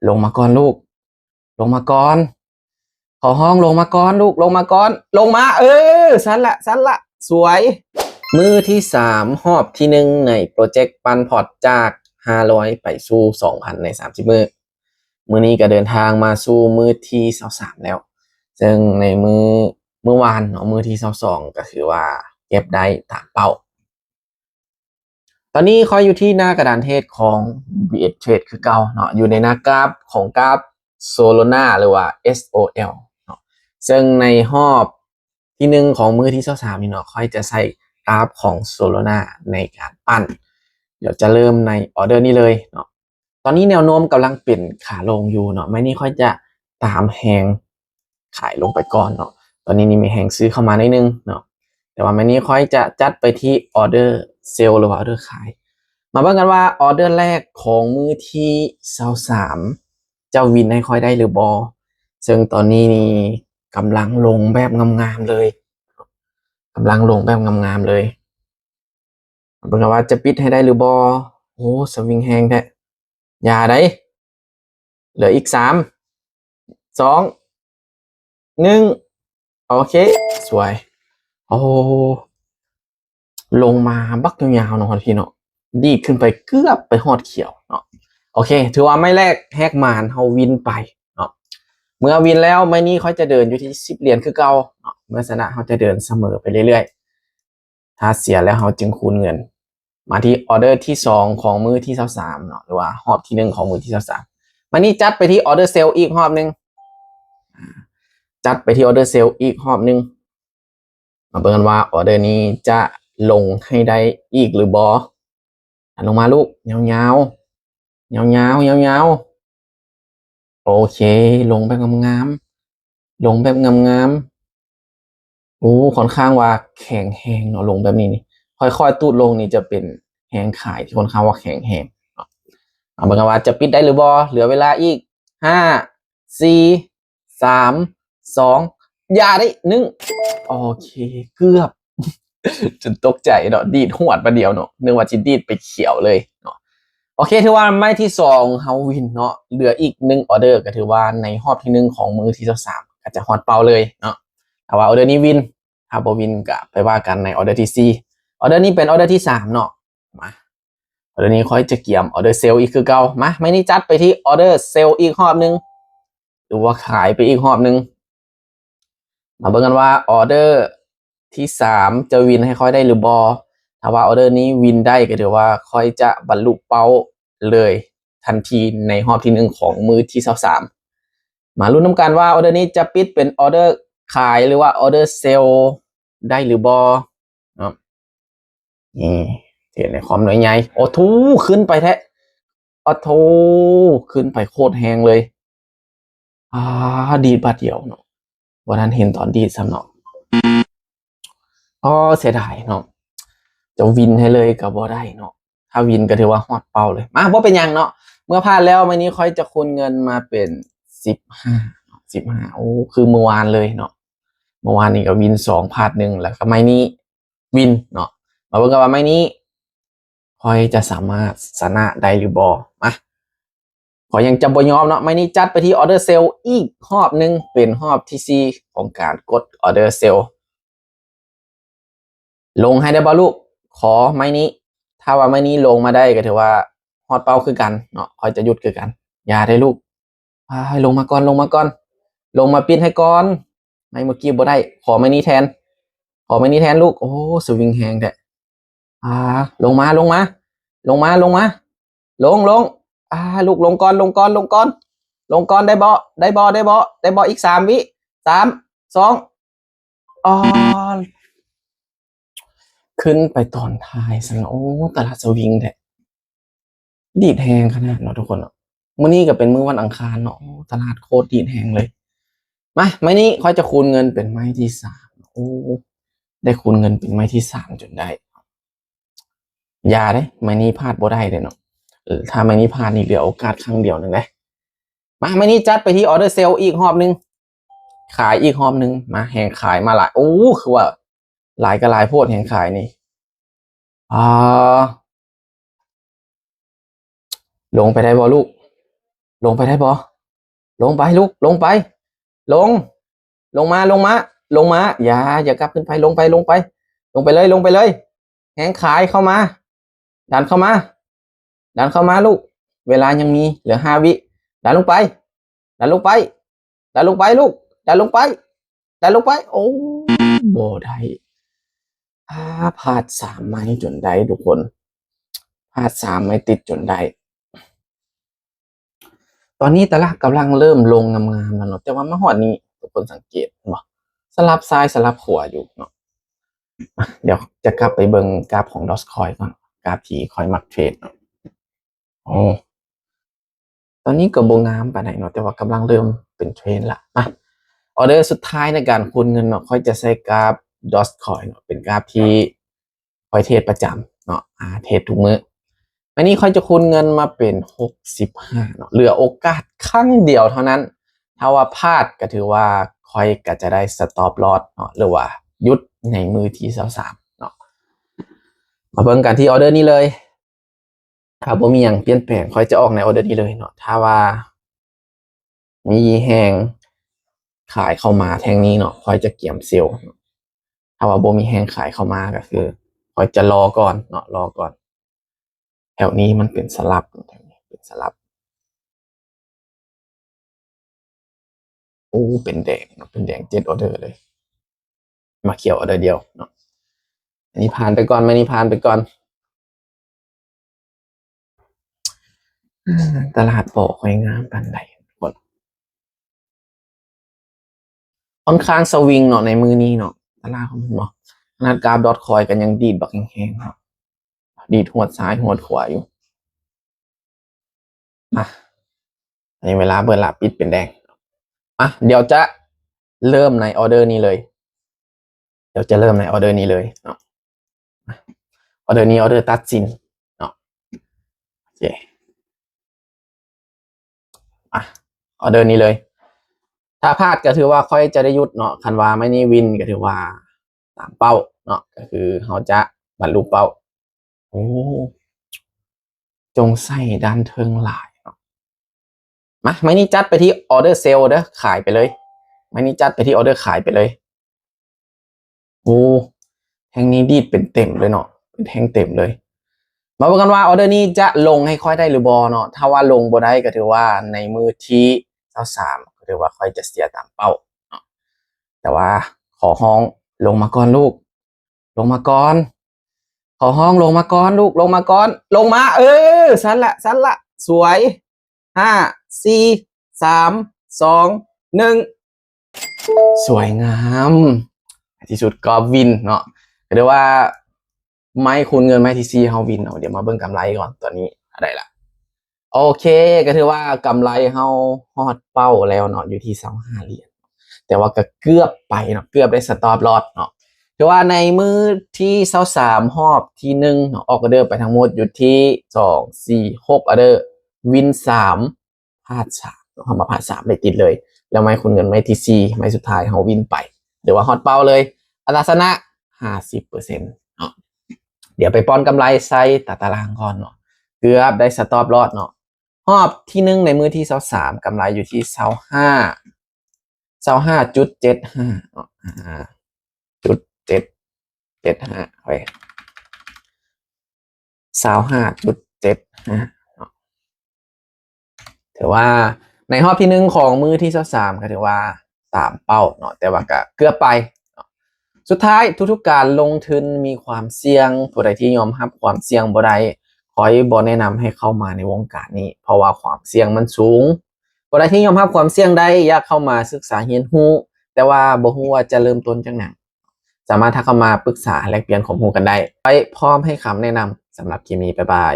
ลงมาก่อนลูกลงมาก่อนขอห้องลงมาก่อนลูกลงมาก่อนลงมาสั้นละสั้นละสวยมือที่สามหอบที่หนึ่งในโปรเจกต์ปันพอร์ตจาก500ไปสู่2,000ใน30มือนี้ก็เดินทางมาสู่มือที่23แล้วซึ่งในมือวานเนาะมือที่22ก็คือว่าเก็บได้ตามเป้าตอนนี้คอยอยู่ที่หน้ากระดานเทรดของ VS Trade คือเก่าเนาะอยู่ในหน้ากราฟของกราฟ Solana หรือว่า SOL เนาะซึ่งในหอบที่หนึ่งของมือที่23นี่เนาะค่อยจะใส่กราฟของ Solana ในการปั้นเดี๋ยวจะเริ่มในออเดอร์นี้เลยเนาะตอนนี้แนวโน้มกำลังเปลี่ยนขาลงอยู่เนาะไม่นี่ค่อยจะตามแหงขายลงไปก่อนเนาะตอนนี้นี่มีแหงซื้อเข้ามาได้นึงเนาะแต่ว่าไม่นี่ค่อยจะจัดไปที่ออเดอร์เซลล์หรือว่าออเดอร์ขายมาเบิ่งกันว่าออเดอร์แรกของมือที่23เจ้าวินให้ค่อยได้หรือบอซึ่งตอนนี้นี่กำลังลงแบบงามๆเลยกำลังลงแบบงามๆเลยมาเบิ่งกันว่าจะปิดให้ได้หรือบอโอ้สวิงแฮงแท้อย่าได้เหลืออีก3 2 1โอเคสวยโอ้ลงมาบักยาวๆเนาะพี่เนาะดีดขึ้นไปเกือบไปฮอดเขียวเนาะโอเคถือว่าไม่แรกแฮกมานเฮาวินไปเนาะเมื่อวินแล้วไม่นี้เขาจะเดินอยู่ที่10 เหรียญคือเก่าเนาะเมื่อชนะเขาจะเดินเสมอไปเรื่อยๆถ้าเสียแล้วเขาจึงคูณเงินมาที่ออเดอร์ที่2ของมือที่23เนาะหรือว่าหอบที่1ของมือที่23มานี่จัดไปที่ออเดอร์เซลอีกหอบนึงจัดไปที่ออเดอร์เซลอีกหอบนึงมาเบิ่งกันว่าออเดอร์นี้จะลงให้ได้อีกหรือบอลงมาลูกยาวๆยาวๆยาวๆโอเคลงแบบงามๆลงแบบงามๆโอ้ค่อนข้างว่าแข็งแหงเนาะลงแบบนี้นี่ค่อยๆตูดลงนี่จะเป็นแหงขายที่ค่อนข้างว่าแข็งแหงเอาเบิ่งกันว่าจะปิดได้หรือบอเหลือเวลาอีก5 4 3 2อย่าได้1โอเคเกือบจนตกใจเนาะดีดหวดประเดียวเนาะนึกว่าจิดีดไปเขียวเลยเนาะโอเคถือว่าไม่ที่2เฮาวินเนาะเหลืออีก1ออเดอร์ก็ถือว่าในรอบที่1ของมือที่23ก็จะฮอตเป่าเลยเนาะแต่ว่าออเดอร์นี้วินถ้าบ่วินก็ไปว่ากันในออเดอร์ที่4ออเดอร์นี้เป็นออเดอร์ที่3เนาะมาออเดอร์นี้ค่อยจะเกี่ยมออเดอร์เซลล์อีกคือเก่ามาไม่นี่จัดไปที่ออเดอร์เซลล์อีกรอบนึงหรือว่าขายไปอีกรอบนึงมาเบิ่งกันว่าออเดอร์ที่3จะวินให้ค่อยได้หรือบอถ้าว่าออเดอร์นี้วินได้ก็ถือว่าค่อยจะบรรลุเป้าเลยทันทีในรอบที่1ของมือที่23มาลุ้นน้ำกันว่าออเดอร์นี้จะปิดเป็นออเดอร์ขายหรือว่าออเดอร์เซลล์ได้หรือบอเนาะนี่เห็นในคอมหน่อยไงโอ้ทูขึ้นไปแท้โอ้ทูขึ้นไปโคตรแหงเลยดีดบาดเดียวเนาะวันนั้นเห็นตอนดีดซ้ำเนาะเสียดายเนาะจะวินให้เลยก็บ่ได้เนาะถ้าวินก็ถือว่าฮอดเป้าเลยมาบ่เป็นหยังเนาะเมื่อพลาดแล้วมื้อนี้ค่อยจะคูณเงินมาเป็น15โอ้คือเมื่อวานเลยเนาะเมื่อวานนี้ก็วิน2พลาด1แล้วก็มื้อนี้วินเนาะมาเบิ่งกันว่ามื้อนี้ค่อยจะสามารถชนะได้หรือบ่มาขอยังจะบ่ยอมเนาะมื้อนี้จัดไปที่ออเดอร์เซลล์อีกรอบนึงเป็นรอบที่4ของการกดออเดอร์เซลล์ลงให้ได้บ่ลูกขอมื้อนี้ถ้าว่ามื้อนี้ลงมาได้ก็ถือว่าฮอดเป้าคือกันเนาะค่อยจะหยุดคือกันอย่าได้ลูกให้ลงมาก่อนลงมาก่อนลงมาปิดให้ก่อนไม่เมื่อกี้บ่ได้ขอมื้อนี้แทนขอมื้อนี้แทนลูกโอ้สวิงแฮงแท้ลงมาลงมาลงมาลงมาลงลูกลงก่อนลงก่อนลงก่อนลงก่อนได้บ่ได้บ่ได้บ่ได้บ่อีก3วิ3 2อ๋อขึ้นไปตอนท้ายซะโอ้แต่ละสวิงแท้ดีดแฮงขนาดเนาะทุกคนเนาะมื้อนี้ก็เป็นมื้อวันอังคารเนาะตลาดโคตรดีดแฮงเลยมาไม้นี้ค่อยจะคูณเงินเป็นไม้ที่3โอ้ได้คูณเงินเป็นไม้ที่3จนได้อย่าเด้ไม้นี้พลาดบ่ได้เด้เนาะถ้าไม้นี้พลาดนี่เหลือโอกาสครั้งเดียวนึงเด้มาไม้นี้จัดไปที่ออเดอร์เซลล์อีกรอบนึงขายอีกรอบนึงมาแห่งขายมาหลายโอ้คือว่าหลายก็หลายโพดแห่งขายนี่อ่าลงไปได้บ่ลูก ลงไปได้บ่ลงไปลูกลงไปลงลงมาลงมาลงมาอย่ากลับขึ้นไปลงไปลงไปลงไปเลยลงไปเลยแหงขายเข้ามาดันเข้ามาดันเข้ามาลูกเวลายังมีเหลือ5 วิดันลงไปดันลงไปดันลงไปลูกดันลงไปดันลงไปโอ้บ่ได้พลาด3 ไม้จนได้ทุกคนพลาด3 ไม้ติดจนได้ตอนนี้ตลาดกำลังเริ่มลงงามๆแล้วเนาะแต่ว่าเมื่อวานนี้ทุกคนสังเกตบ่สลับซ้ายสลับขวาอยู่เนาะเดี๋ยวจะกลับไปเบิ่งกราฟของดอสคอยก่อนกราฟที่คอยมักเทรดเนาะโอ้ตอนนี้ก็บ่งามปานใดเนาะแต่ว่ากำลังเริ่มเป็นเทรนละออเดอร์สุดท้ายในการคูณเงินเนาะค่อยจะใช้กราฟดอสคอยเนาะเป็นกราฟที่ค่อยเทรดประจำเนาะเทรดทุกมื้อวันนี้ค่อยจะคูณเงินมาเป็น65เนาะเหลือโอกาสครั้งเดียวเท่านั้นถ้าว่าพลาดก็ถือว่าค่อยก็จะได้สต็อปลอสเนาะหรือว่าหยุดในมือที่23เนาะมาเบิ่งกันที่ออเดอร์นี้เลยถ้าบ่มีหยังเปลี่ยนแปลงค่อยจะออกในออเดอร์นี้เลยเนาะถ้าว่ามีแฮงขายเข้ามาแท่งนี้เนาะค่อยจะเกี่ยมเซลล์ถ้าว่าบ่มีแฮงขายเข้ามาก็คือค่อยจะรอก่อนเนาะรอก่อนแถวนี้มันเป็นสลับแถวนี้เป็นสลับโอ้เป็นแดงเป็นแดง7 ออเดอร์เลยมาเขียวออเดอร์เดียวเนาะอันนี้ผ่านไปก่อนไม่นี่ผ่านไปก่อนตลาดบ่ค่อยงามปานใดค่อนข้างสวิงเนาะในมือนี้เนาะตลาดของมันบ่ขนาดกราฟดอทคอยกันยังดีดบักแห้งๆครับดีดหวดซ้ายหวดขวาอยู่อันนี้เวลาเปิดละปิดเป็นแดงเดี๋ยวจะเริ่มในออเดอร์นี้เลยเดี๋ยวจะเริ่มในออเดอร์นี้เลยเนาะออเดอร์นี้ออเดอร์ตัดสินเนาะโอเคออเดอร์นี้เลยถ้าพลาดก็ถือว่าค่อยจะได้หยุดเนาะคันว่าไม่นี่วินก็ถือว่าตามเป้าเนาะก็คือเขาจะบรรลุเป้าโอ้จงใส่ด้านเทิงหลายเนาะไม่นี่จัดไปที่ออเดอร์เซลล์เด้อขายไปเลยไม่นี่จัดไปที่ออเดอร์ขายไปเลยโอ้แท่งนี้ดีดเป็นเต็มเลยเนาะเป็นแท่งเต็มเลยมาบอกกันว่าออเดอร์นี้จะลงให้ค่อยได้หรือบอเนาะถ้าว่าลงบ่ได้ก็ถือว่าในมือที่23ก็ถือว่าค่อยจะเสียตามเป้าเนาะแต่ว่าขอห้องลงมาก่อนลูกลงมาก่อนขอห้องลงมาก่อนลูกลงมาก่อนลงมาสั้นละสวย5 4 3 2 1สวยงามที่สุดก็วินเนาะเรียกว่าไม้คูณเงินไม้ทีซีเฮาวินเนาะเดี๋ยวมาเบิ่งกำไรก่อนตอนนี้อะไรล่ะโอเคก็ถือว่ากำไรเฮาฮอดเป้าแล้วเนาะอยู่ที่25 เหรียญแต่ว่าก็เกือบไปเนาะเกือบได้สต็อปลอสเนาะถือว่าในมือที่23หอบที่1เนาะออกออเดอร์ไปทั้งหมดอยู่ที่2 4 6ออเดอร์วิน3พลาด3เฮามาพลาด3ได้ติดเลยแล้วไม้คูณเงินไม้ทีซีไม้สุดท้ายเฮาวินไปหรือว่าฮอตเป้าเลยอัตราชนะ 50% เนาะเดี๋ยวไปป้อนกำไรใส่ตารางก่อนเนาะเกือบได้สต็อปลอสเนาะหอบที่1ในมือที่23กำไรอยู่ที่25.75เนาะ.775 ไป25.75เนาะถือว่าในรอบที่1ของมือที่23ก็ถือว่าตามเป้าเนาะแต่ว่าก็เกือบไปสุดท้ายทุกๆการลงทุนมีความเสี่ยงผู้ใดที่ยอมรับความเสี่ยงบ่ได้ขอบ่แนะนำให้เข้ามาในวงการนี้เพราะว่าความเสี่ยงมันสูงผู้ใดที่ยอมรับความเสี่ยงได้อยากเข้ามาศึกษาเรียนรู้แต่ว่าบ่ฮู้ว่าจะเริ่มต้นจังได๋สามารถทักเข้ามาปรึกษาแลกเปลี่ยนข้อมูลกันได้ไปพร้อมให้คำแนะนำสำหรับคลิปนี้บ๊ายบาย